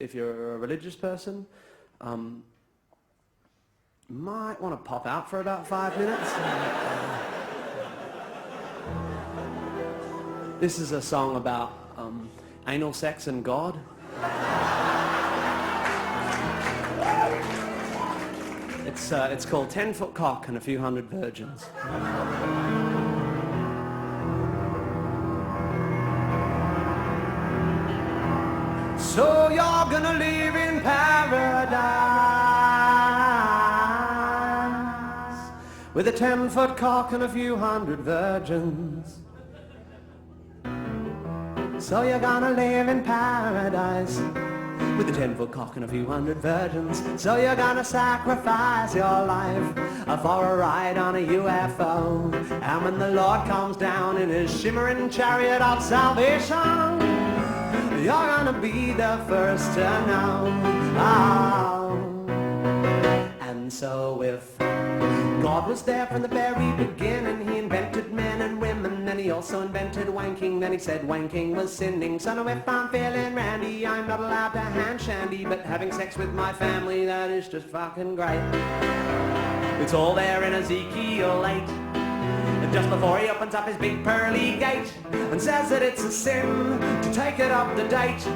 if you're a religious person, might want to pop out for about 5 minutes. This is a song about anal sex and God. It's called 10-Foot Cock and a Few Hundred Virgins. So you're gonna live in paradise with a 10-foot cock and a few hundred virgins. So you're gonna live in paradise with a 10-foot cock and a few hundred virgins. So you're gonna sacrifice your life for a ride on a UFO. And when the Lord comes down in his shimmering chariot of salvation, you're gonna be the first to know. Oh. And so if God was there from the very beginning, he invented men and women, then he also invented wanking. Then he said wanking was sinning. So now if I'm feeling randy, I'm not allowed to hand shandy, but having sex with my family, that is just fucking great. It's all there in Ezekiel 8, just before he opens up his big pearly gate and says that it's a sin to take it up the date,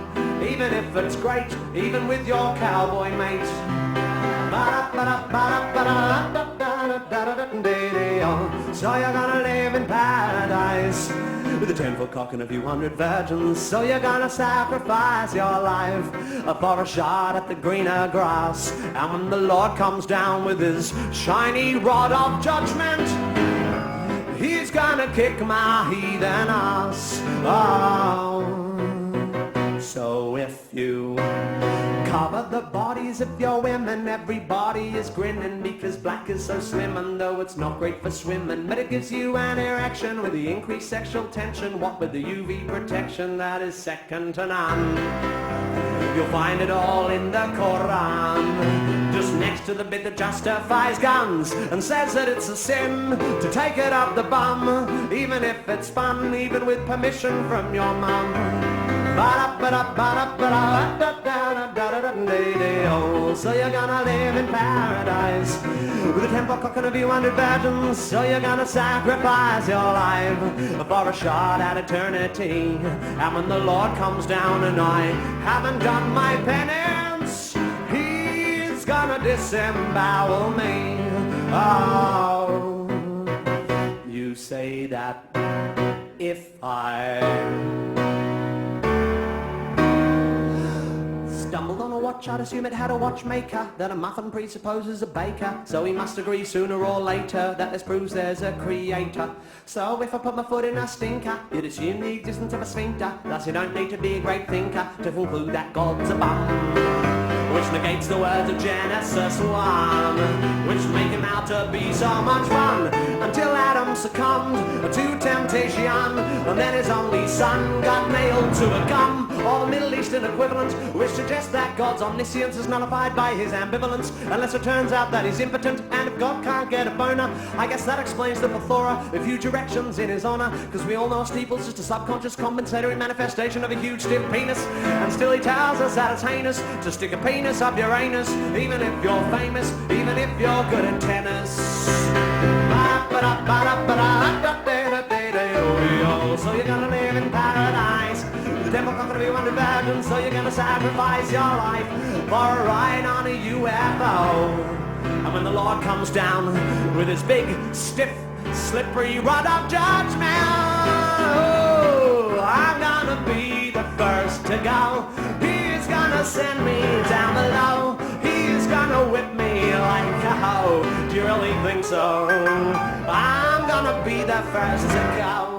even if it's great, even with your cowboy mate. So you're gonna live in paradise with a 10-foot cock and a few hundred virgins. So you're gonna sacrifice your life for a shot at the greener grass. And when the Lord comes down with his shiny rod of judgment, he's gonna kick my heathen ass. Oh. So if you cover the bodies of your women, everybody is grinning because black is so slim. And though it's not great for swimming, but it gives you an erection with the increased sexual tension. What with the UV protection, that is second to none. You'll find it all in the Quran, just next to the bit that justifies guns and says that it's a sin to take it up the bum, even if it's fun, even with permission from your mum. So you're gonna live in paradise with a 10-foot cock and a few hundred virgins. So you're gonna sacrifice your life for a shot at eternity. And when the Lord comes down and I haven't done my penance, he's gonna disembowel me. Oh, you say that if I stumbled on a watch, I'd assume it had a watchmaker, that a muffin presupposes a baker. So we must agree sooner or later that this proves there's a creator. So if I put my foot in a stinker, you'd assume the existence of a sphincter. Thus you don't need to be a great thinker to conclude that God's a bum, which negates the words of Genesis 1, which make him out to be so much fun, until Adam succumbed to temptation, and then his only son got nailed to a gum, or the Middle Eastern equivalent, which suggests that God's omniscience is nullified by his ambivalence, unless it turns out that he's impotent, and if God can't get a boner, I guess that explains the plethora of huge erections in his honor, because we all know a steeple's just a subconscious compensatory manifestation of a huge stiff penis, and still he tells us that it's heinous to stick a penis up your anus, even if you're famous, even if you're good at tennis. So you're gonna live in paradise, the devil's not gonna be one virgin. So you're gonna sacrifice your life for a ride on a UFO. And when the Lord comes down with his big, stiff, slippery rod of judgment, oh, I'm gonna be the first to go. He's gonna send me down below. He's gonna whip me like a hoe. Do you really think so? I'm gonna be the first to go.